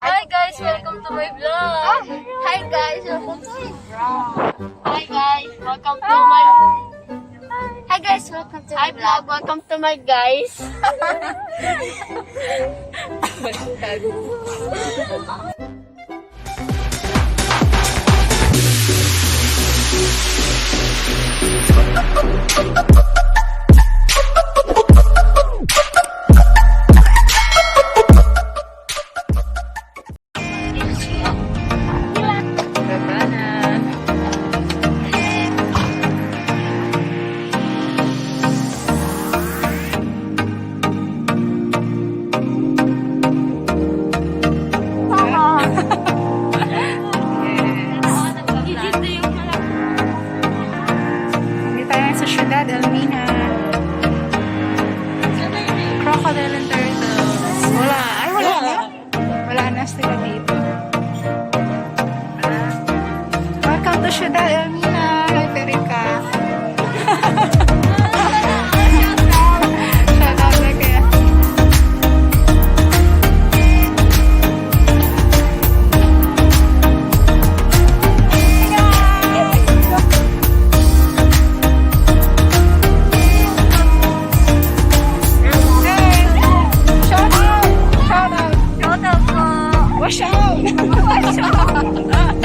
Hi guys, welcome to my vlog. Hi guys, welcome to my vlog. Hi guys, welcome to my Hi guys, welcome to my Hi vlog. Welcome to my guys. Dito tayo sa Ciudad, Elmina. Crocodile and turtles. Wala. Ay, wala na. Wala na sila dito. Welcome to Ciudad, Elmina. Hi, Perica. Shout out na kaya. Shout out! Shout out! Wash out! Wash out!